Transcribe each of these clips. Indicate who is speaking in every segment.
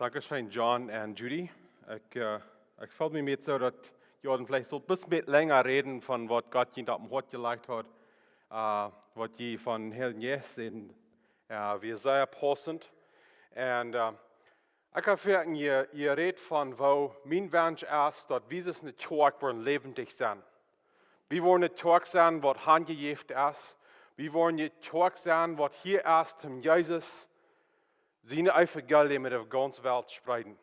Speaker 1: Dankeschön, John und Judy. Ich fühle mich mit so, dass Jordan vielleicht so ein bisschen länger reden von was Gott ihnen auf dem Hort gelegt hat, was die von Heilja Jeist sind. Wir sehr passend. Und ich habe für ihr redet von, wo mein Wunsch ist, dass wir es nicht tun, wollen lebendig sein. Wir wollen nicht tun sein, was handgejeft ist. Wir wollen nicht tun sein, was hier ist, um Jesus seine Evangelium mit der ganzen Welt spreiden.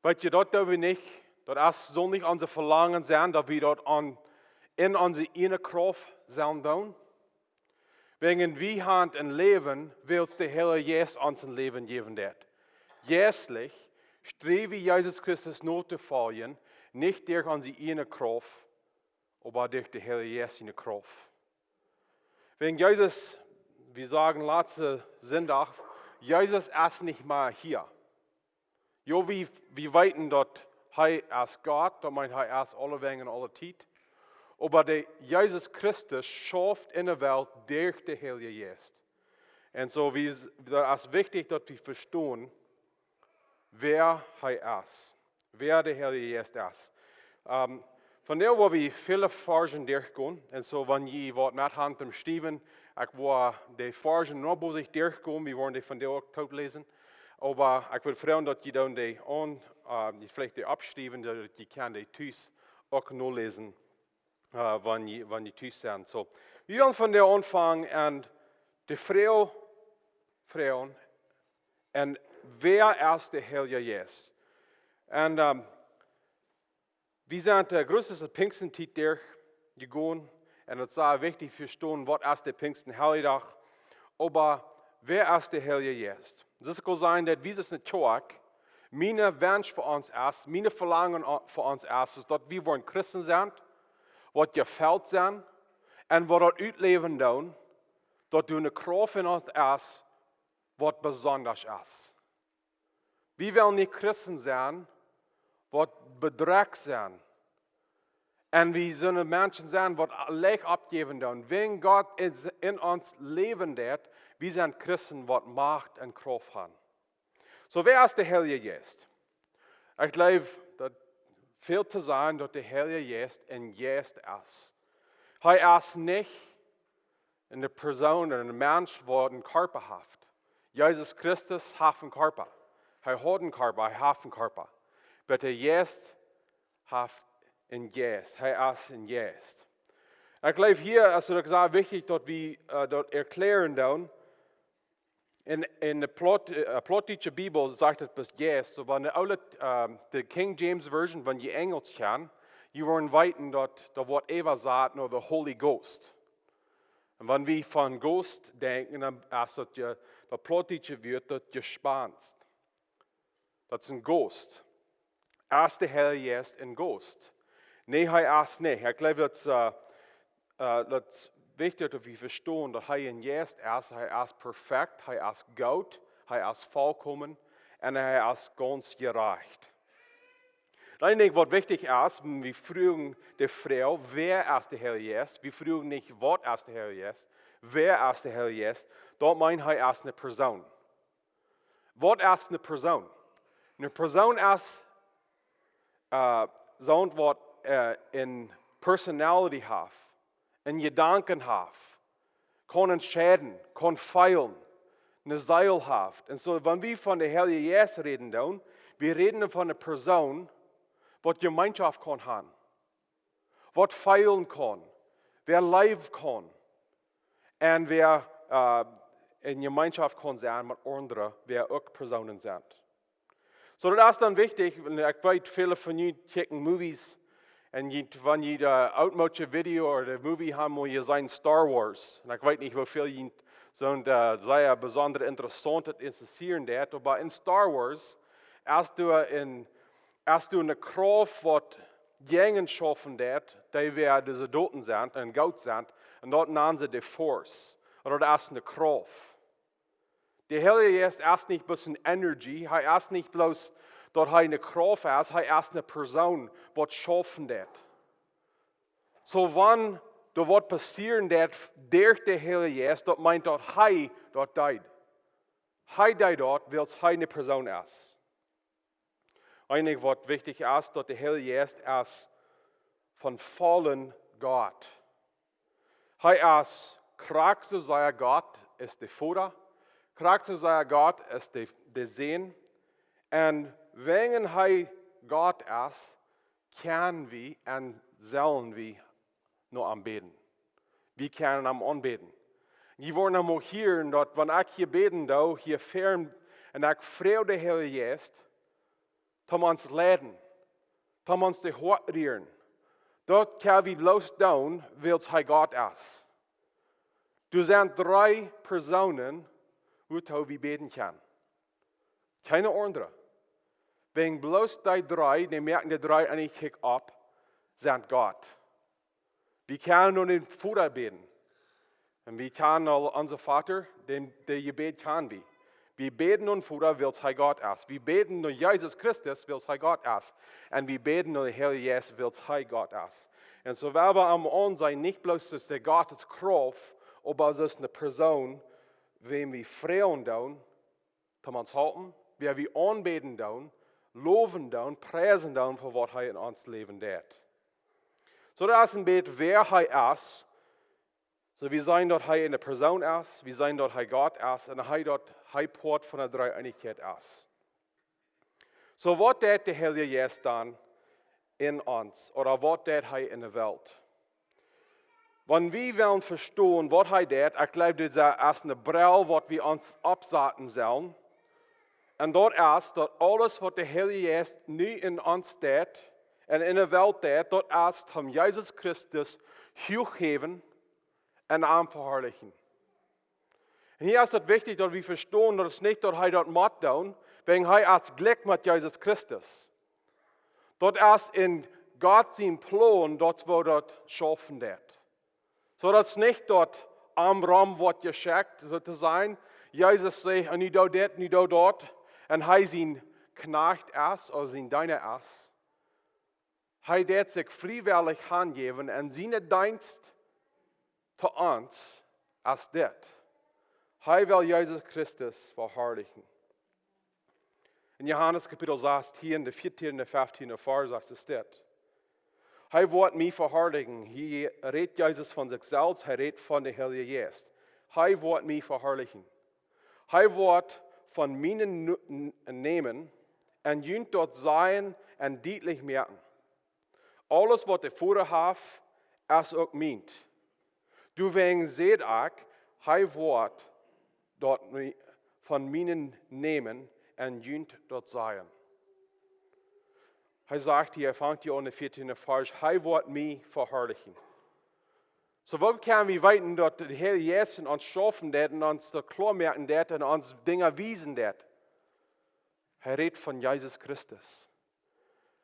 Speaker 1: Weil je dort wir nicht, das soll nicht unser Verlangen sein, dass wir dort in unsere innere Kraft sein tun. Wegen wir haben ein Leben, willst der Heilige Jeist uns ein Leben geben wird. Jährlich strebe Jesus Christus nur zu folgen, nicht durch unsere innere Kraft, aber durch die Heilige Jeist seine Kraft. Wegen Jesus, wir sagen letzte Sonntag, Jesus ist nicht mehr hier. Jo, wir weiten dort, er ist Gott, da meint er ist alle Wegen und alle Zeit. Aber der Jesus Christus schafft in der Welt durch die Heilige Geist. Und so ist es wichtig, dass wir verstehen, wer er ist, wer der Heilige Geist ist. Von der, wo wir viele Forschen durchgehen, und so, wenn ihr was mit habt, dem Steven, ich will die Forschen nur bei sich durchgehen, wir wollen die von der auch tot lesen. Aber ich würde freuen, dass ihr dann die vielleicht die abschreiben, dass ihr kann die Tüß auch nur lesen, wenn ihr Tüß sind. So, wir wollen von der anfangen und die Frauen, und wer ist der Heilige Geist? Und wir sind der größte Pfingstenzeit durchgegangen. Und es ist wichtig zu verstehen, was ist der Pfingsten-Heiligtag. Aber wer ist der Heilige Geist? Es kann sein, dass wir es nicht tun. Meine Wunsch für uns ist, meine Verlangen für uns ist, dass wir wollen Christen sind, was gefällt sind, und was das ausleben tun, dass du eine Kraft in uns ist, was besonders ist. Wir wollen nicht Christen sein, was bedrückt sind. Und wir sollen Menschen sein, die Leid abgeben tun. Wenn Gott in uns leben wird, wir sind Christen, die Macht und Kraft haben. So, wer ist der Heilige Geist? Ich glaube, dass viel zu sagen, dass der Heilige Geist ein Geist ist. Er ist nicht eine Person oder ein Mensch, der einen Körper hat. Jesus Christus hat einen Körper. Er hat einen Körper, er hat einen Körper. Aber der Geist hat einen Geist. Er ist ein Geist. Ich glaube, hier ist es sehr wichtig, dass wir dort erklären dann. In der Plottische Bibel sagt es bis Geist. So, wenn die King James Version, wenn die Englisch kann, die wollen weiten, dass Wort Eva sagt, nur der Holy Ghost. Und wenn wir von Ghost denken, dann ist das der Plottische wird das gespannt. Das ist ein Ghost. Ist der Heilige Geist ein Ghost? Nein, er ist nicht. Ich glaube, das ist wichtig, dass wir verstehen, dass er ein Geist ist. Er ist perfekt, er ist gut, er ist vollkommen und er ist ganz gerecht. Dann denke ich, was wichtig ist, wir fragen die Frau, wer ist der Heilige Geist? Wir fragen nicht, was ist der Heilige Geist? Wer ist der Heilige Geist? Dort meint er ist eine Person. Was ist eine Person? Eine Person ist so, was in Personality hat, in Gedanken hat, kann entscheiden, kann feilen, eine Seele hat. Und so, wenn wir von der Heiligen Geist reden, dann, wir reden von einer Person, die Gemeinschaft kann haben, die feilen kann, wer leben kann, und wer in Gemeinschaft kann sein mit anderen, wer auch Personen sind. So, das ist dann wichtig, ich weiß, viele von Ihnen checken Movies, und wenn ihr das outmodische Video oder das Movie haben, wo ihr seid Star Wars, und ich weiß nicht, wie viel Ihnen so sehr besonders interessant interessieren wird, aber in Star Wars hast du eine Kraft, die Jungen schaffen wird, die wir diese Toten sind und Gott sind, und dort nennen sie die Force, oder das ist eine Kraft. Der Heilige Geist ist nicht bloß eine Energy, er ist nicht bloß, dass er eine Kraft ist, er ist eine Person, die schaffen wird. So, wenn da was passieren wird durch den Heiligen Geist, das meint, dass er dort died. Hij deed dat, wils hij een persoon is. Eigenlijk wat wichtig is, dat de Heilige Geist is van vallen God. Hij is kracht, zei God, is de Vader. Kracht, zei God, is de Zoon. En wanneer hij God is, kunnen we en zullen we nog aanbidden. We kunnen hem aanbidden. Je wordt hem ook hier, dat wanneer ik hier beden doe, hier ferm, en ik vreugde de Heilige Geest, om ons leiden, om ons te hart rieren. Dat kan we bloos doen, wils hij God is. Er zijn 3 personen, hoe we beden kunnen. Keine andere. Wenn bloos die 3, die merken die 3 en ik kijk op, zijn God. We kunnen nur den Vater beten. En we kunnen al onze Vater, de gebed kan we. We beten nun Vater, wils hij God is. We beten nun Jesus Christus, wils hij God is. En we beten nun de Heilige Geest, wils hij God is. En zowel we am on zijn, niet bloos is de God het kracht, aber es ist eine Person, wem wir freuen doen, om ons halten, wer wir aanbeten doen, loven doen, prijzen doen voor wat hij in ons leven deed. So dat is een beetje wer hij is. So wir zijn dat hij een persoon is, wir zijn dat hij God is, en hij dat hij poort van de drie-eenigheid is. So wat deed de Heilige Geest dan in ons, oder wat deed hij in de wereld? Wanneer we willen verstaan wat hij deed, ik geloof dat dat is een bril wat we ons opzetten zullen. En dat is dat alles wat de Heilige Geest nu in ons deed en in de wereld deed, dat is om Jezus Christus geven en hem verherrlichen. En hier is het wichtig dat we verstaan dat het niet dat hij dat moet doen, wegen hij is gelijk met Jezus Christus. Dat is in God zijn plan dat we dat schaffen deed. Zodat het niet dat Amram wordt geschickt, zo te zijn. Jezus zegt, nu doe dit, nu doe dat. En hij zijn knecht is, of zijn diener is. Hij deed zich vrijwillig aangeven en zijn dienst te ons als dit. Hij wil Jezus Christus verherrlichen. In Johannes kapitel 16, de 14 en de 15 vers zegt es dit. Hij wordt mij verherrlichen. Hij redt Jezus van zichzelf, hij redt van de Heilige Geest. Hij wordt mij verherrlichen. Hij wordt van mij nemen en jullie dort zijn en duidelijk merken. Alles wat de Vader heeft, is ook meent. Du wegen seht ik, hij wordt dort van mij nemen en jullie dort zijn. Hij zegt hier, vangt hier aan de 14e vers, hij wordt mij verherrlichen. So wat kunnen we weten dat de Heilige Geest ons schaffen deed en ons dat klaarmerken deed en ons dingen wijzen deed? Hij redt van Jezus Christus.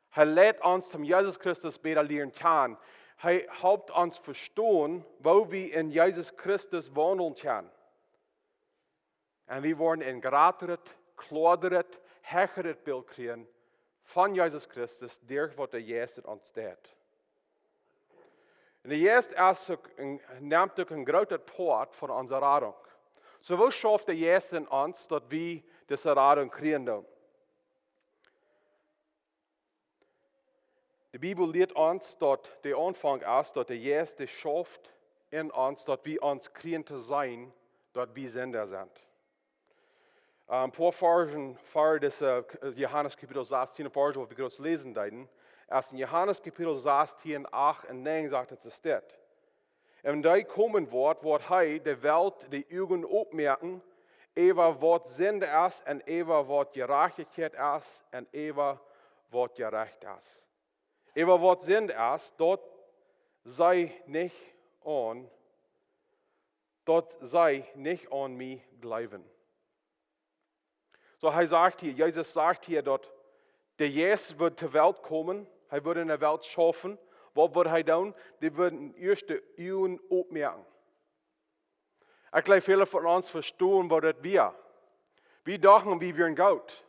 Speaker 1: Hij leidt ons om Jezus Christus beter leren kennen. Hij helpt ons verstaan waar we in Jezus Christus wandelen kunnen. En we worden een groter, klaarder, hechter beeld krijgen van Jezus Christus, door wat de Geest in ons deed. En de Geest neemt ook een grote part van onze reding. So wat schafft de Geest in ons, dat we deze reding krijgen? De Bibel leert ons dat de aanvang is, dat de Geest de schafft in ons, dat we ons krijgen te zijn, dat we zender zijn. Een paar versen voor Johannes kapitel 16, versen wat we groß lesen deiden. Erst in Johannes kapitel 16, 8 en 9 sagt es dit. En da kommen wordt hij de wereld de ogen opmerken, ever wat zinde is en ever wat gerechtigheid is en ever wat gerecht is. Ever wat zinde is, dat zij niet aan mij blijven. So hij zegt hier, Jezus sagt hier, dat de Geest wird ter Welt komen, hij wird in de Welt schaffen. Wat wird hij doen? Die werden eerst de ogen opmerken. Ik geloof viele van ons verstaan wat het wir. Wir dachten, wir wären gut.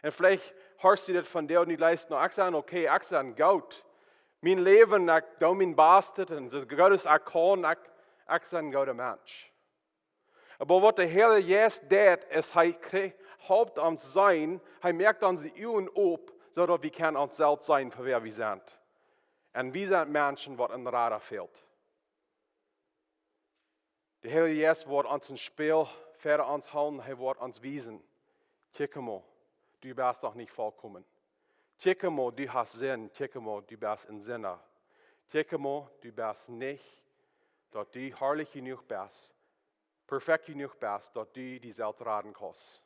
Speaker 1: En vielleicht hörst du das von dir nicht leisten. Ich sage, okay, ich sage gut. Mein Leben, ich doe mein Bestes und so gut es ich kann, ich sage ein guter Mensch. Aber was der Heilige Geist tut, ist, er haupt uns sein, er merkt uns die Augen op, zodat wir können uns selbst sein, für wer wir sind. Und wir sind Menschen, die in Radar fehlt. Der Heilige Geist wird uns ein Spiel verder uns hauen, er wird uns wiesen. Kijk mal, du bist doch nicht vollkommen. Kijk mal, du hast Sinn. Kijk mal, du bist in Sinne. Kijk mal, du bist nicht, dass du herrlich genug bist, perfekt genug bist, dass du die Welt raten kannst.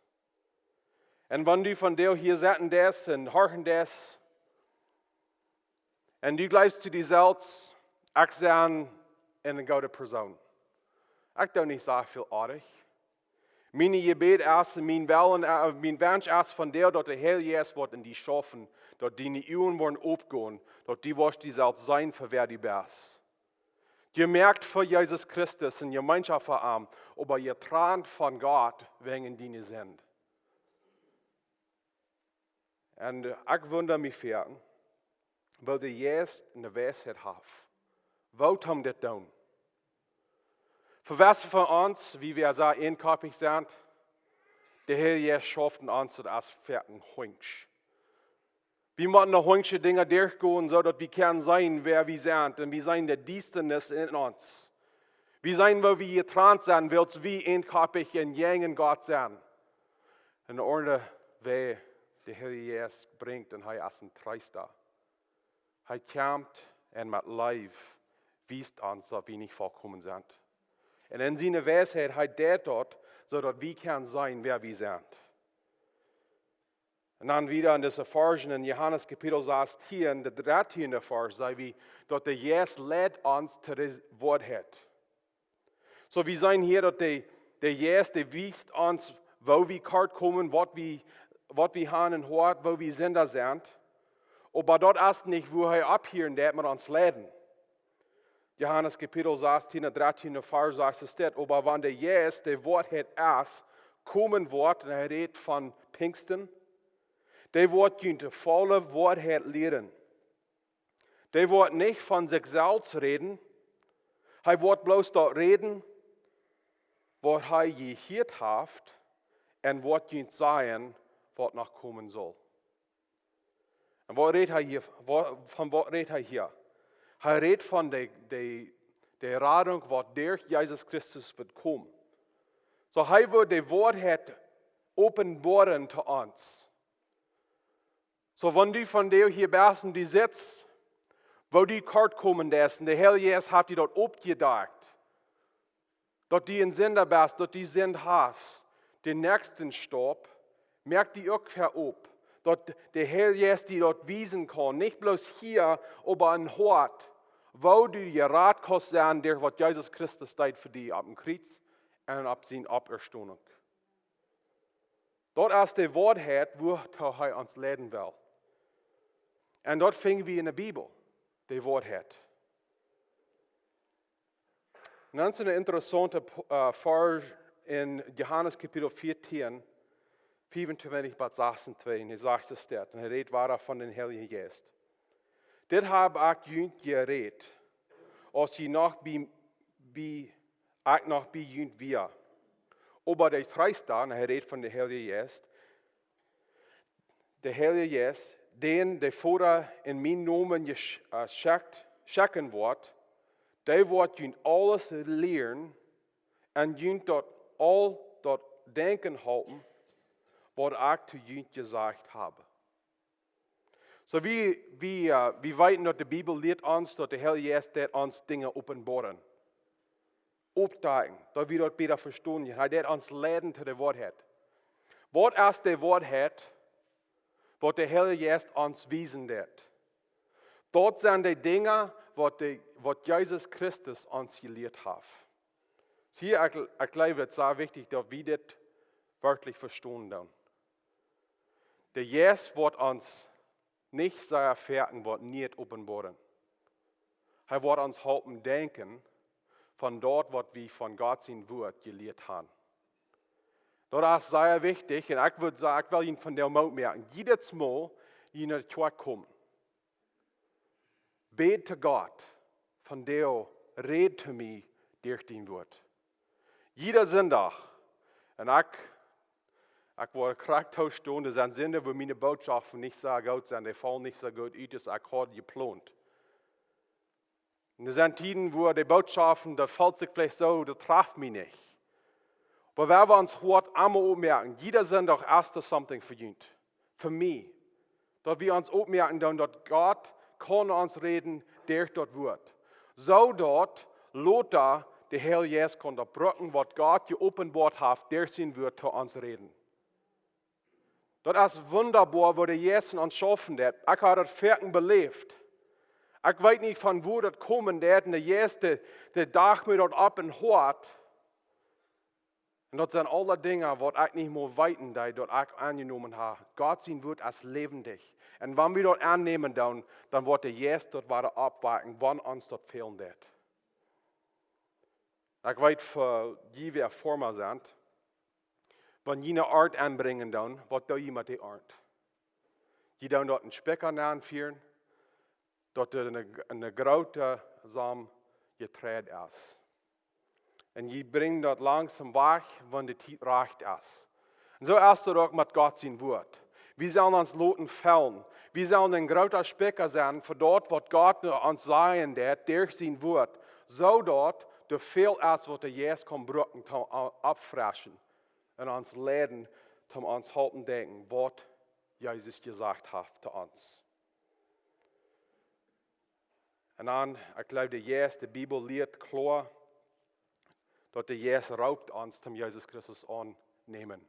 Speaker 1: Und wenn du von dir hier sitzen das und horchen das, und du gleich zu dir selbst, ich bin eine gute Person. Ich tue nicht so viel artig. Meine Gebet ist, mein Wunsch ist von dir, dass der Heilige Geist wird in die schaffen, dass deine Augen werden aufgehen, dass die wirst die selbst sein, für wer du bist. Ihr merkt für Jesus Christus in Gemeinschaft verarmt, aber ihr trant von Gott wegen deine sind. Und ich wundere mich für, weil der Jesus eine Weisheit hat. Wollt haben das tun? Für was von uns, wie wir so einkopig sind, der Herr schafft uns als fertigen Hunsch. Wir müssen noch hunche Dinge durchgehen, so dass wir können sein, wer wir sind. Und wir sein der Dienstnis in uns. Wir sein, wo wir getrennt sind, weil wir einkopig und jungen Gott sind. In Ordnung, wie der Herr Jesus bringt, und er ist ein Treister. Er kommt und mit Leib wiest uns, dass wir nicht vollkommen sind. Und in seiner Weisheit, er dort, so dass wir können sein, wer wir sind. Und dann wieder in dieser Versen in Johannes Kapitel 16, der 13. Vers, sagt wie, dass der Jesus lädt uns zu das Wort hat. So wir sehen hier, dass der Jesus, der wiest uns, wo wir kort kommen, was wir haben und hört, wo wir sind. Aber dort ist nicht, wo er abhören, der mit uns leiden. Johannes Kapitel 16, 13. Vers sagt es dort, aber wenn der Jesus, der Wort hat erst, kommen wird, und er redet von Pfingsten, der wird die volle Wahrheit lehren. Der wird nicht von sich selbst reden. Er wird bloß dort reden, was er gehört hat und wird ihn sagen, was noch kommen soll. Und was redet er hier? Von was redet er hier? Er redet von der Radung, was durch Jesus Christus wird kommen. So er wird die Wahrheit offenbaren zu uns. So wenn du von dir hier bist und du sitzt, wo du kort kommen lässt, und der Heilige Geist hat dir dort abgedacht, dass du ein Sünder bist, dass du Sinn hast, den nächsten Stopp, merkt die auch verab, dass der Heilige Geist dir dort wiesen kann, nicht bloß hier, aber ein Hort, wo du dir Rat kannst sein, der was Jesus Christus tut für dich ab dem Kreuz und ab seiner Auferstehung. Dort ist die Wahrheit, wo er uns leiden will. Und dort finden wir in der Bibel die Wahrheit. Und dann ist eine interessante Vers in Johannes Kapitel 14, 25 bis 26. Und er sagt es dort. Und er redet weiter von den Heiligen Geist. Dit habe ich jünt geredet, als je noch bei jünt wir. Aber der Treister, und er redet von der Heiligen Geist, der Heilige Geist, den der Vater in mein Namen schicken wird, der wird ihn alles lehren und ihn dort all dort denken halten, was ich zu ihm gesagt habe. So wir weiten, dass die Bibel lehrt uns, dass der Heilige Geist uns Dinge offenbaren. Aufzeigen, dass wir dort besser verstehen. Er wird uns leiten zu der Wahrheit. Was ist die Wahrheit? Was der Heilige Geist uns wiesen wird. Dort sind die Dinge, was Jesus Christus uns gelehrt hat. Hier, ich glaube, es ist sehr wichtig, dass wir das wirklich verstehen. Der Jesus wird uns nicht seine Erfahrungen wird nicht offenbaren. Er wird uns helfen denken von dort, was wir von Gott sein Wort gelehrt haben. Das ist sehr wichtig, und ich würde sagen, ich will Ihnen von der Mut merken, jedes Mal, in der Kirche kommen, bete Gott, von der red zu mir durch dein Wort. Jeder Sonntag. Und ich war krank Stunden, das sind Sünde, wo meine Botschaften nicht so gut sind, die fallen nicht so gut aus, als ich hatte geplant. Und das sind Zeiten, wo die Botschaften, das fällt sich vielleicht so, das trifft mich nicht. Aber wenn wir uns heute einmal merken, jeder Sonntag ist das something für mich. Dass wir uns merken, dass Gott kann uns reden, durch das Wort. So dort, Lothar, der Herr Jesus, kann das brücken, was Gott geopenbart hat, durch sein Wort zu uns reden. Das ist wunderbar, wo der Jesus uns schaffen hat. Ich habe das Ferken belebt. Ich weiß nicht, von wo das kommen wird, und der Jesus, der Tag mir dort ab und hört. Und das sind alle Dinge, die ich nicht mehr weiten, die ich angenommen habe. Gott sein Wort als lebendig. Und wenn wir das annehmen, dann wird der Jesus dort weiter abwarten, wann uns das fehlen wird. Ich weiß, für die wir vor mir sind, wenn jene Art anbringen, dann, was da jemand die Art? Die dann dort einen Specker anführen, dort eine große Samen getrennt ist. Und die bringen das langsam weg, wenn die Zeit reicht ist. Und so ist es auch mit Gott sein Wort. Wir sollen uns Loten fällen. Wir sollen ein großer Specker sein für dort, was Gott uns sagen wird, durch sein Wort. So dort, der viel ist, was der Jesus kann brücken, abfressen. Und uns leiden, uns halten denken, was Jesus gesagt hat zu uns. Und dann, ich glaube, der Jesus, die Bibel lehrt klar, dass der Jesus raubt uns, zum Jesus Christus annehmen.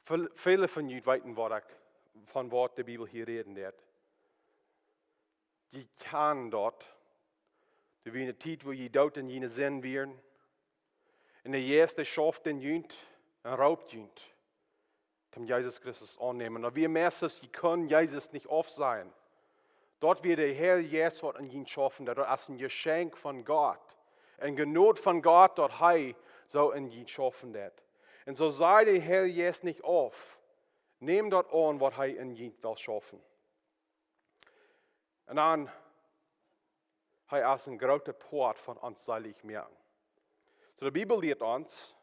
Speaker 1: Viele von euch wissen, von was die Bibel hier reden wird. Die kann dort, da wie eine Zeit, wo je dort in jene Sinn werden. Und der Jesus, der schafft den Jünd, und raubt Jünd, zum Jesus Christus annehmen. Und wir merken, die können Jesus nicht oft sein. Dort wird der Herr Jesus an ihn schaffen, das ist ein Geschenk von Gott. Ein Genot von Gott, dort er so in ihn schaffen wird. Und so sei der Herr Jesus nicht auf. Nimm dort an, was er in ihn will schaffen. Und dann, er ist ein großer Port von uns seilig merken. So die Bibel lehrt uns,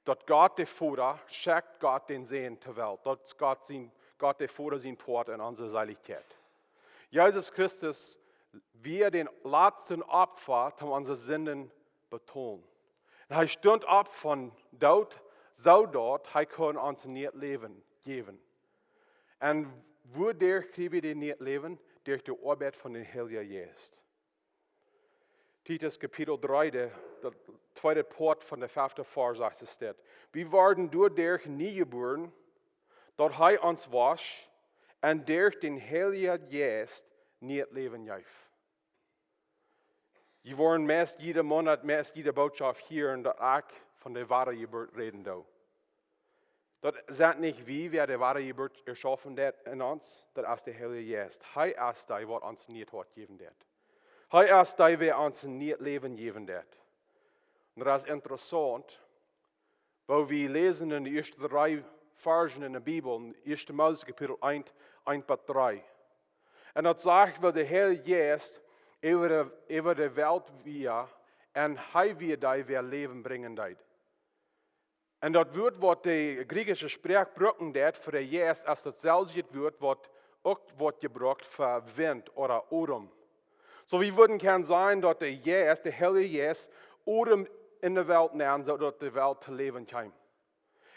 Speaker 1: dass Gott der Vater schickt Gott den Segen zur Welt. Dass Gott der Vater sein Port in unsere Seiligkeit. Jesus Christus, wir den letzten Opfer, um unsere Sünden betonen. Er stund ab von dort, so dort, er kann uns nicht Leben geben. Und wodurch kriegen wir den nicht Leben? Durch die Arbeit von den Heiligen Geist. Titus Kapitel 3, der zweite Port von der 5. Vers sagt es dort. Wir werden durch nie geboren, dort er uns wascht, und durch den Heiligen Geist nicht Leben gibt. Wir wollen meist jeden Monat, meist jede Botschaft hier und ich von der wahren Geburt reden. Das sind nicht wer die wahre Geburt erschaffen hat in uns, das ist der Heilige Geist. Er ist der, der uns nicht Tod geben wird. Er ist der, der uns nicht Leben geben wird. Und das ist interessant, weil wir lesen in den ersten 3 Versen in der Bibel, 1. Mose Kapitel 1, 1-3. Und das sagt, weil der Heilige Geist über die Welt wir und er wird wer Leben bringen wird. Und das wird, was die griechische Sprache brauchen wird für den Jesus, als das selbst wird, was auch wird gebraucht für Wind oder Odem. So wir würden gern sein, dass der Jesus, der Heilige Jesus, Odem in der Welt nehmen, sodass die Welt zu leben kann.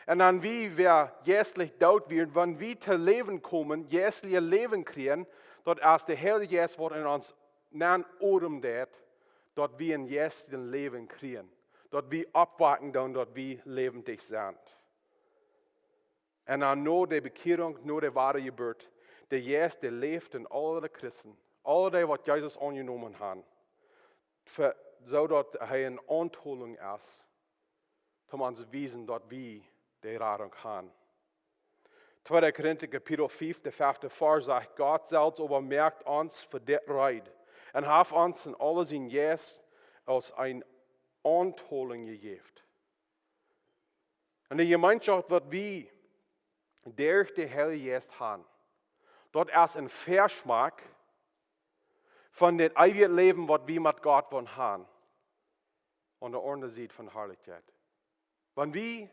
Speaker 1: Und dann wie wir jährlich dort werden, wenn wir zu Leben kommen, jährlich Leben kriegen, dort als der Heilige Geist wird in uns nennen Odem dort wir ein jährliches Leben kriegen. Dort wir abwarten, dort wir lebendig sind. Und dann nur die Bekehrung, nur die wahre Geburt, der Jesus, der lebt in alle Christen, alle die, was Jesus angenommen haben, so dass er eine Anholung ist, um uns zu wiesen, dass wir die Rettung haben. 2. Korinther Kapitel 5, der 5. Vers sagt, Gott selbst aber merkt uns für das Reid und hat uns in alles in Jesus als eine Anholung gegeben. Und die Gemeinschaft wird wie durch die Heilige Geist haben. Dort ist ein Verschmack von dem ewigen Leben, was wir mit Gott haben. Und der andere sieht von Herrlichkeit. Wenn wir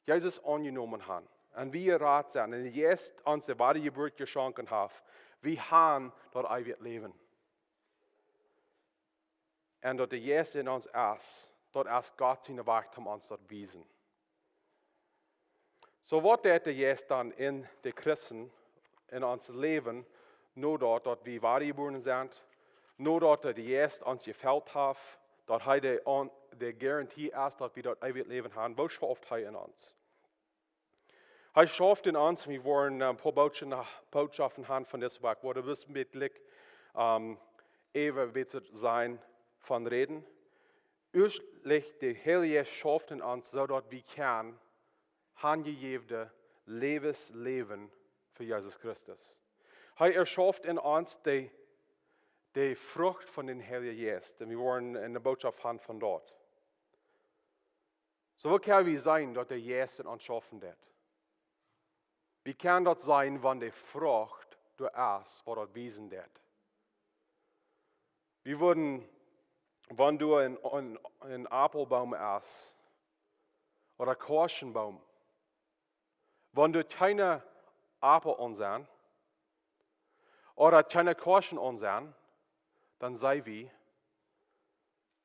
Speaker 1: Jesus angenommen haben, und wir rat sind, und jetzt unsere wahre Geburt geschenkt haben, wir haben dort ewig Leben. Und dort der Jesus in uns ist, dort ist Gott seine Werk um uns dort wiesen. So was der Jesus dann in den Christen, in uns Leben, nur dort wir wahre geboren sind, nur dort der Jesus uns gefällt hat, dort der Garantie ist, dass wir dort ewig Leben haben, wo schafft er in uns? Er schafft in uns, wir wollen ein paar Botschaften haben von diesem Werk, wo du wirst mit Glück ewig sein von reden. Ursprünglich der Heilige schafft in uns, so dass wir können handgegebene Lebensleben für Jesus Christus. Er erschafft in uns die Frucht von den Heiligen Geist. Und wir wollen eine Botschaft haben von dort. So wo können wir sein, dass der Jesus in uns schaffen wird? Wie kann das sein, wenn die Frucht du isst, was dort wiesen wird? Wir würden, wenn du einen Apfelbaum isst oder einen Kirschenbaum, wenn du keine Apfel ansehen oder keine Kirschen ansehen, dann sei wie,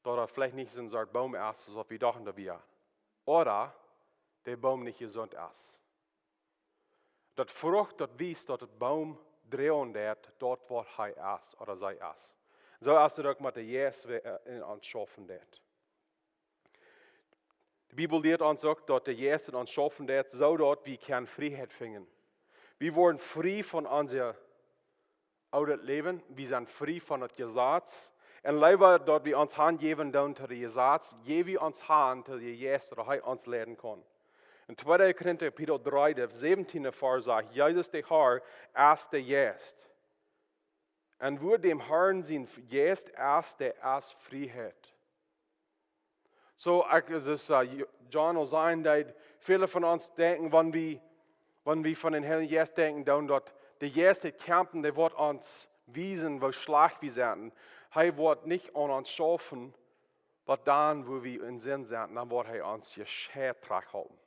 Speaker 1: dass er vielleicht nicht so ein Baum ist, so wie dachten wir. Oder der Baum nicht gesund ist. Das Frucht, das wies, dass der Baum drehen wird, dort wo er ist oder sei ist. So ist es auch mit der Jesus in uns schaffen wird. Die Bibel lehrt uns auch, dass der Jesus in uns schaffen wird, so dort wir können Freiheit finden. Wir wurden frei von unserem alten Leben, wir sind frei von dem Gesetz. Und leider, dass wir uns hingeben dann zu dem Gesetz, je wir uns haben, till der Jesus oder er uns lehren kann. In 2. Korinther Kapitel 3, der 17. Vers sagt, Jesus der Herr ist der Jesus. Und wo dem Herrn sein Jesus ist, der ist Freiheit. So, John will sagen, dass viele von uns denken, wenn wir von den Heiligen Geist denken, dann dort der Jesus, der kämpfen, der wird uns wiesen, wo schlecht wir sind. Er wird nicht an uns schaffen, aber dann, wo wir in Sinn sind, dann wird er uns gescheit halten.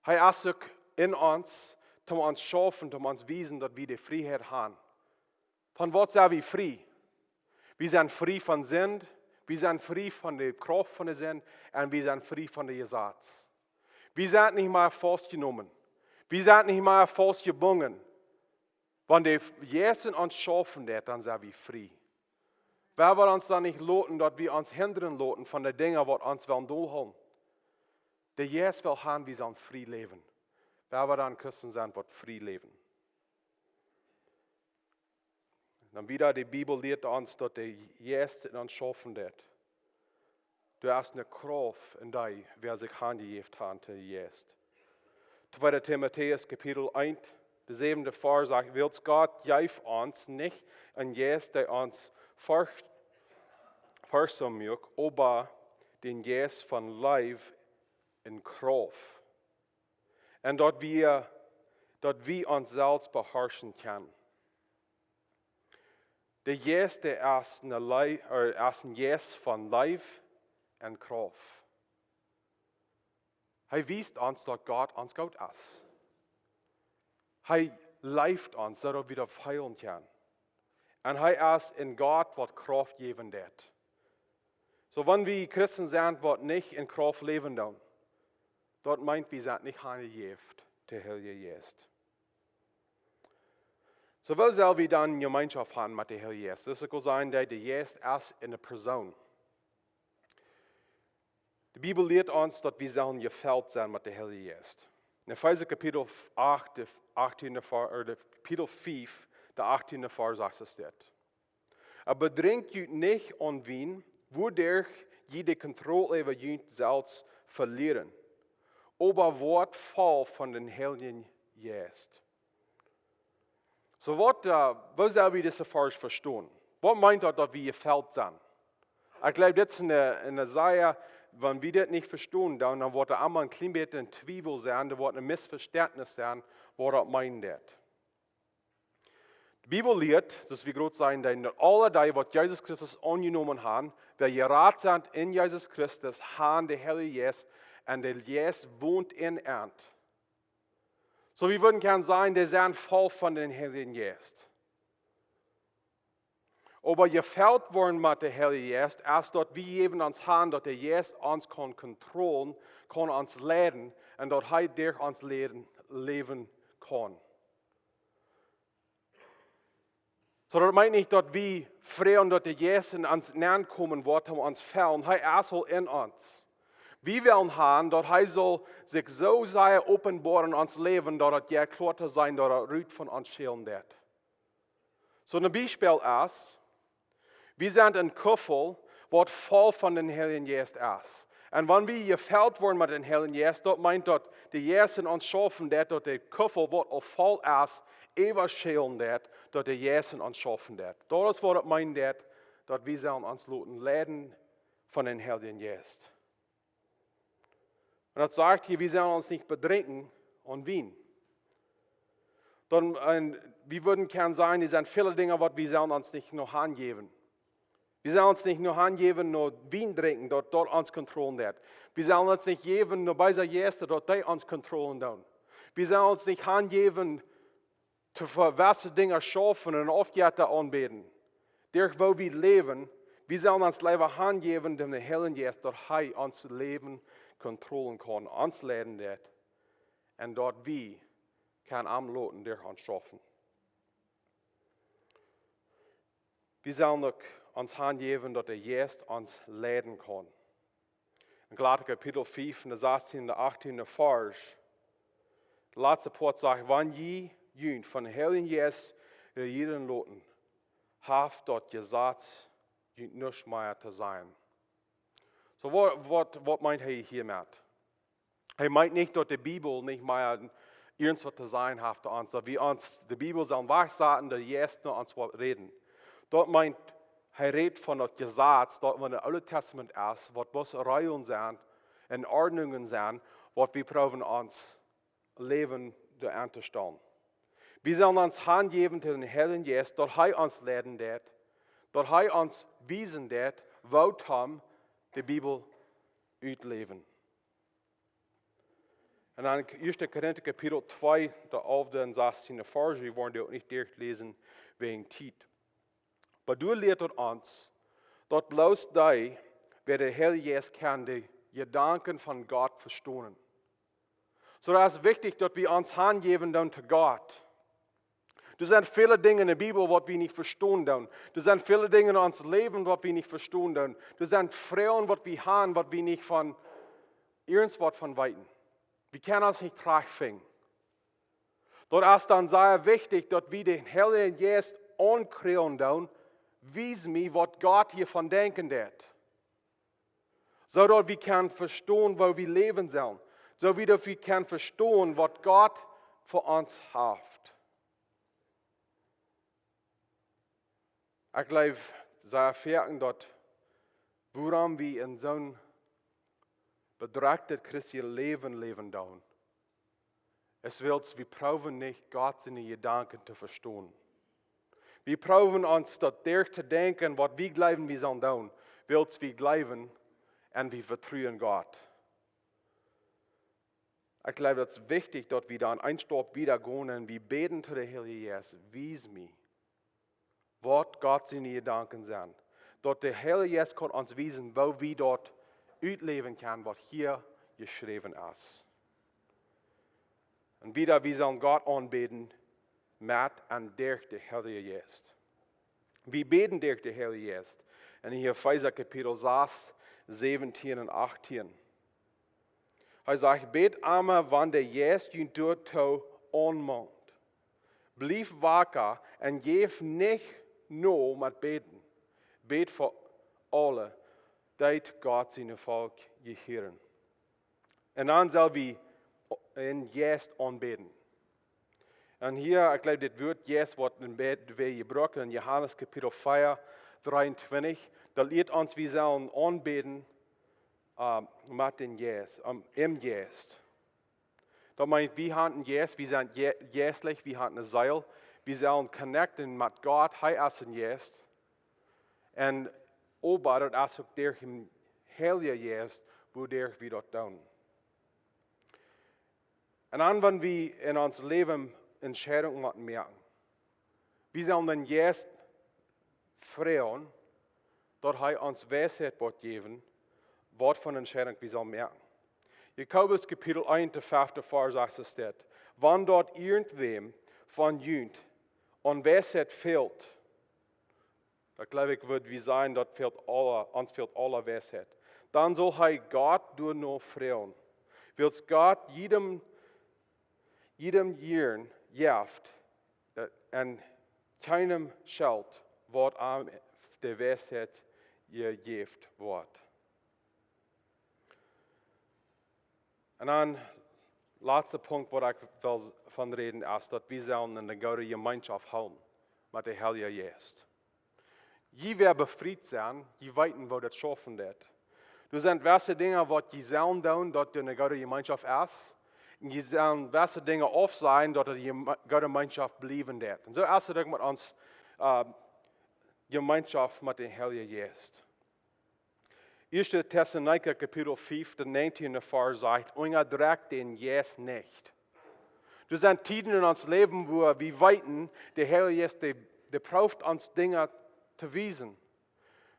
Speaker 1: Er ist auch in uns, um uns schaffen, um uns wiesen, dass wir die Freiheit haben. Von was sind wir frei? Wir sind frei von Sinn, wir sind frei von der Kraft von der Sinn und wir sind frei von der Gesetz. Wir sind nicht mehr festgenommen. Wir sind nicht mehr festgebunden. Wenn der Jesus in uns schaffen wird, dann sind wir frei. Wer wird uns dann nicht loten, dass wir uns hindern loten von den Dingen, die uns durchholen? Der Jesus will haben, wir sollen frei leben. Wer wird dann Christen sein, wird frei leben? Dann wieder, die Bibel lehrt uns, dass der Jesus in uns schaffen wird. Du hast eine Kraft in dir, wer sich hingegeben hat, der Jesus. 2. Timotheus Kapitel 1, der 7. Vers sagt, willst Gott geben uns nicht ein Jesus, der uns versammelt, aber den Jesus von Leib in Kraft. Und dort wir uns selbst beherrschen können. Der Jesus, der ist ein Jesus von Leib und Kraft. Er weist uns, dass Gott uns gut ist. Er leift uns, dass wir feiern können. Und er ist in Gott, was Kraft geben wird. So, wenn wir Christen sind, die nicht in Kraft leben, dort meint wir sind nicht hingegeben, der Heilige Geist. So, wo sollen wir dann Gemeinschaft haben mit dem Heiligen Geist? Das soll sein, dass der Geist ist in der Person. Die Bibel lehrt uns, dass wir sollen gefällt sein mit dem Heiligen Geist. In Epheser Kapitel 8, Kapitel 5, der 18. Vers sagt es dort. Aber drängt euch nicht an wen, wodurch jede Kontrolle über euch selbst verlieren. Aber wird voll von den Heiligen Geist. So, was sollen wir diese Vers verstehen? Was meint das, dass wir gefällt sind? Ich glaube, das ist eine Sache, wenn wir das nicht verstehen, dann wird da einmal ein klein bisschen ein Zweifel sein, da wird ein Missverständnis sein, was das meint. Die Bibel lehrt, dass wir groß sein, denn alle die, was Jesus Christus angenommen haben, wer gerat sind in Jesus Christus, haben der Heilige Geist und der Geist wohnt in ihnen. So wir würden gern sein, der sind voll von den Heiligen Geist. Aber gefällt worden mit der Heilige Geist, erst dort wir eben uns haben, dass der Geist uns kann kontrollieren, kann uns leiden und dort er durch uns leben kann. So das meint nicht, dass wir frei und dass der Geist in uns näher kommen wird, um uns fällen. Er soll in uns. Wir wollen haben, dass er soll sich so sehr offenbaren in uns Leben, dass er klar sein, dass er Rüt von uns schälen wird. So ein Beispiel ist, wir sind ein Kuffel, was voll von den Heiligen Geist ist. Und wenn wir gefällt worden mit den Heiligen Geist, das meint, dass der Geist in uns schaffen wird, dass der Kuffel, was auch voll ist, ewig schälen wird, dass der Geist in uns schaffen wird. Das ist, was das meint, dass wir sollen uns leiden von den Heiligen Geist. Und das sagt hier, wir sollen uns nicht bedrängen und wien. Wir würden gern sagen, es sind viele Dinge, was wir sollen uns nicht noch angeben. Wir sollen uns nicht nur angeben, nur Wein trinken, dort uns kontrollieren wird. Wir sollen uns nicht geben, nur bei der Gäste, dort die uns kontrollieren tun. Wir sollen uns nicht angeben, zu verwässerte Dinge schaffen und oft anbeten. Durch wo wir leben, wir sollen uns lieber angeben, dem der Heilige Geist, dort uns Leben kontrollieren kann, uns leiden wird. Und dort wir kann anloten durch uns schaffen. Wir sollen uns angeben, dass der Geist uns leiden kann. In Galater Kapitel 5, der 16. und 18. Vers, der letzte Part sagt, wenn je jünt von dem Heiligen Geist regieren loten, haft dort Gesetz jünt nicht mehr zu sein. So, was meint er hiermit? Er meint nicht, dass die Bibel nicht mehr irgendwas zu sein hat, dass wir uns die Bibel sollen wachsaten, der Geist nur uns reden. Dort meint er redet von dem Gesetz, dort wo das Alte Testament ist, was bloß Regeln sind, in Ordnungen sind, was wir brauchen uns Leben anzustellen. Wir sollen uns hingeben zu den Heiligen Geist, dort er uns lehren wird, dort er uns wiesen wird, wo die Bibel ausleben. Und dann 1. Korinther Kapitel 2, der 11. und 16. Vers, wir wollen die auch nicht durchlesen wegen Zeit. Aber du lehrt uns, dort bloß die, wer der Heilige Geist kann, die Gedanken von Gott verstehen. So das ist wichtig, dass wir uns hingeben dann zu Gott. Das sind viele Dinge in der Bibel, was wir nicht verstehen dann. Das sind viele Dinge in unserem Leben, was wir nicht verstehen dann. Das sind Frauen, was wir haben, was wir nicht von irgendwas von weiten. Wir können uns nicht tragfinden. Dort ist dann sehr wichtig, dass wir den Heiligen Geist ankriegen dann, wies mir, was Gott hiervon denken wird. So dass wir können verstehen, wo wir leben sollen. So wie wir können verstehen, was Gott für uns hat. Ich glaube, sehr merken, dass woran wir in so einem bedrängten christlichen Leben leben dauern. Es wird, wir brauchen nicht Gott seine Gedanken zu verstehen. Wir brauchen uns dadurch zu denken, was wir glauben, wir sollen tun. Willst wir glauben und wir vertrauen Gott. Ich glaube, es ist wichtig, dass wir dann einen Stopp wieder gehen und wir beten zu der Heiligen Geist. Wies mir, was Gott seine Gedanken sind. Dass der Heilige Geist kann uns wiesen, wo wir dort ausleben können, was hier geschrieben ist. Und wieder, wir sollen Gott anbeten, mit und durch den Heiligen Geist. Wir beten durch den Heiligen Geist. Und hier Epheser Kapitel 6, 17 und 18. Er sagt, bet einmal, wann der Geist ihn dort anmahnt. Blieb wacker und geef nicht nur mit beten. Bet für alle, die Gott seine Volk gehören. Und dann soll wir in Geist anbeten. Und hier, ich glaube, das Wort Geist wird in Bett gebraucht in Johannes Kapitel 4, 23. Da lehrt uns, wir sollen anbeten mit dem Geist, im Geist. Da meint, wir haben einen Geist, wir sind geistlich, wir haben ein Seil, wir sollen connecten mit Gott, ist ein Geist. Und aber das auch der Heilige Geist, wo der wir dort tun. Und dann, wenn wir in uns Leben Entscheidungen merken, wir sollen den Geist freuen, dort uns Weisheit geben, was von Entscheidung wir sollen merken. Jakobus Kapitel 1, der 5. Vers sagt es dort, wenn dort irgendwem von Jünd an Weisheit fehlt, da glaube ich, wird wie sein, dort uns fehlt alle Weisheit, dann soll Gott durch noch freuen. Wird Gott jedem Jahr jaft und keinem Schuld wird an der Weisheit gegeben wird. Und dann, letzter Punkt, wo ich von reden ist, dass wir sollen in der gute Gemeinschaft haben mit der Heilige Geist. Je wer befreit sein, je weiten, wo das schaffen wird. Du sind welche Dinge, was die sollen tun, dass du in der gute Gemeinschaft ist. Und je sollen welche Dinge oft sein, dass die gute Gemeinschaft bleiben wird. Und so ist es mit uns Gemeinschaft mit dem Heiligen Geist. 1. Thessaloniker Kapitel 5, der 19. Vers sagt, Unger dreht den Geist nicht. Du sind Tiden in uns Leben, wo wir weiten, der Heilige Geist, der braucht uns Dinge zu wiesen.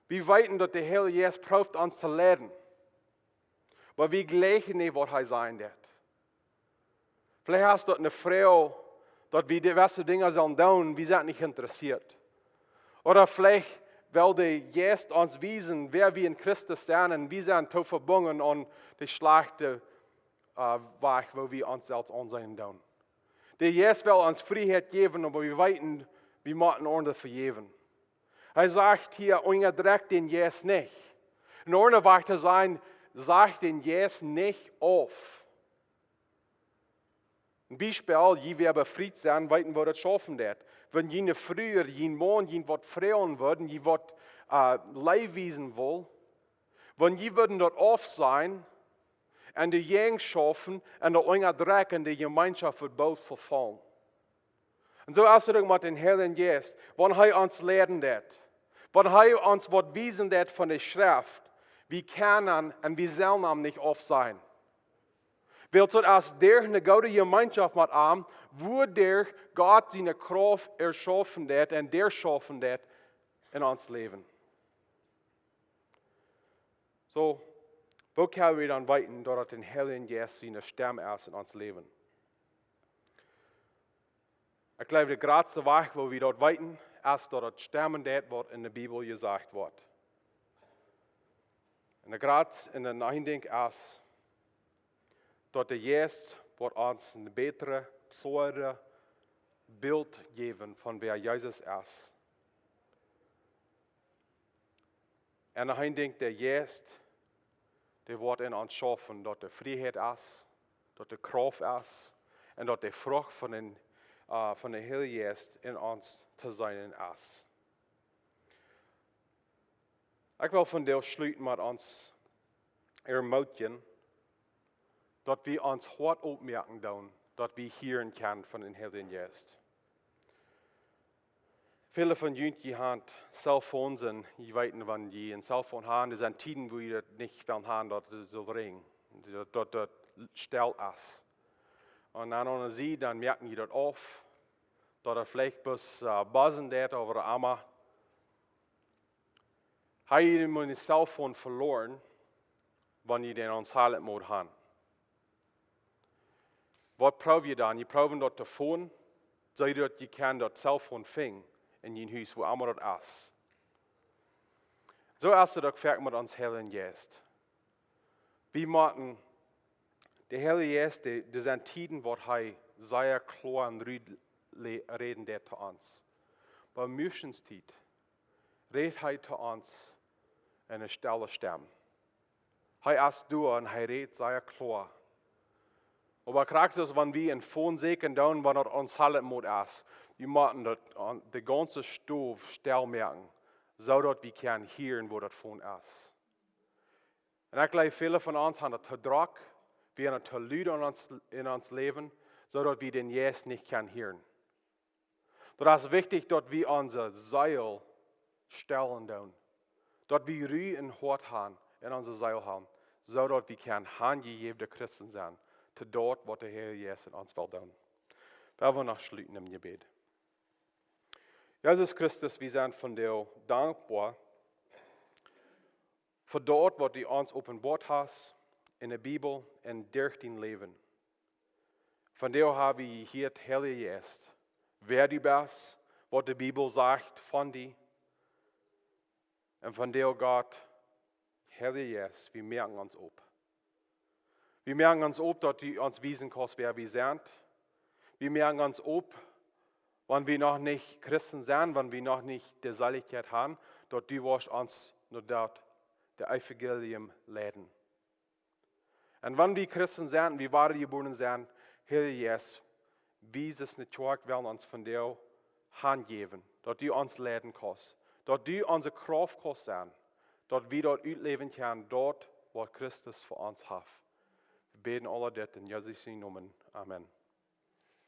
Speaker 1: Wir weiten, dass der Heilige Geist braucht uns zu lehren. Weil wir gleichen nicht, was er sein wird. Vielleicht hast du eine Frau, dass wir diverse Dinge sollen tun, wir sind nicht interessiert. Oder vielleicht will der Geist uns wiesen, wer wir in Christus sind und wir sind zu verbunden an die schlechte Weg, wo wir uns selbst ansehen tun. Der Geist will uns Freiheit geben, aber wir weiten, wir müssen ordentlich vergeben. Er sagt hier, unterdrückt den Geist nicht. In Ordnung Weg zu sein, sagt den Geist nicht auf. Ein Beispiel, je wir befreit sein, weiten wir das schaffen wird. Wenn jene früher, jene morgen, jene was freuen würden, jene was leihwiesen wollen, wenn die würden dort auf sein, und die Jeng schaffen, und der Unger Dreck in die Gemeinschaft wird bald verfallen. Und so ist es mit dem Heiligen Geist, wenn er uns lehren wird, wenn er uns was wiesen wird von der Schrift, wir können und wir sollen nicht auf sein. Weil so als der eine gute Gemeinschaft mit ihm, wo der Gott seine Kraft erschaffen hat und der schaffen hat in uns Leben. So, wo können wir dann weiten, dass den Heiligen Geist seine Stimme ist in uns Leben? Ich glaube, der größte Weg, wo wir dort weiten, ist, dass das Stimmen das, was in der Bibel gesagt wird. Und der Grad in der Nachdenk ist, dass der Geist wird uns ein besseres, klares Bild geben, von wer Jesus ist. Und ich denke, der Geist, der wird in uns schaffen, dass der Freiheit ist, dass der Kraft ist und dass der Frucht von der Heiligen Geist in uns zu sein ist. Ich will von dir schließen mit uns ermutigen, dass wir uns hart aufmerken tun, dass wir hören können von den Heiligen Geist. Viele von euch haben Cellphones und ich weiß nicht, wann die ein Cellphone haben. Das sind Tiden, wo ihr nicht haben, dass es so ring, dass das still ist. Und dann sie, dann merken die das auf, dass er vielleicht bis buzzen wird over der Arme. Habe ich mein Cellphone verloren, wenn ich den on silent mode habe? Was probeer je dan? Je probeert dat te phone, zodat je kan dat cellphone ving in je huis, wo allemaal dat is. Zo is het ook vaak met ons Heilige Geest. We moeten de Heilige Geest, er zijn tijden waar hij zeer klar en reden deed te ons. Bij Missionstijd redt hij te ons in een stille stem. Hij is door en hij redt zeer klar. Aber krass ist, wenn wir in Phone sehen, dann, wenn er uns halten muss, wir müssen die ganze Stoff still merken, so dass wir können hören, wo das Phone ist. Und ich glaube, viele von uns haben das zu Druck, wir haben das zu laut in uns Leben, so dass wir den Geist nicht hören können. Dat is wichtig dat we onze Seil stellen doen. Dat we Ruhe en Hort haben in onze Seil haben, zodat we kan handgegeven Christen zijn, te dort wat de Heer Jezus in ons wil doen. We willen nog sluiten im Gebet. Jesus Christus, wir sind von dir dankbar für dort, was du uns offenbart hast in der Bibel und durch dein Leben. Von dir haben wir hier Heilige Geist, wer du bist, was die Bibel sagt von dir. Und von dir, Gott, Heilige Geist, wir merken uns ob. Wir merken uns ob, dass du uns wiesen kannst, wer wir sind. Wir merken uns ob, wenn wir noch nicht Christen sind, wenn wir noch nicht die Seligkeit haben, dass du wirst uns nur dort der Evangelium leiten. Und wenn wir Christen sind, wir waren geboren sind, Herr Jesus, wie es natürlich wollen uns von dir Hand geben, dass du uns leiten kannst, dass du unsere Kraft kannst sein, dass wir dort ausleben können, dort, wo Christus für uns hat. Wir beten alle das in Jesu Namen. Amen.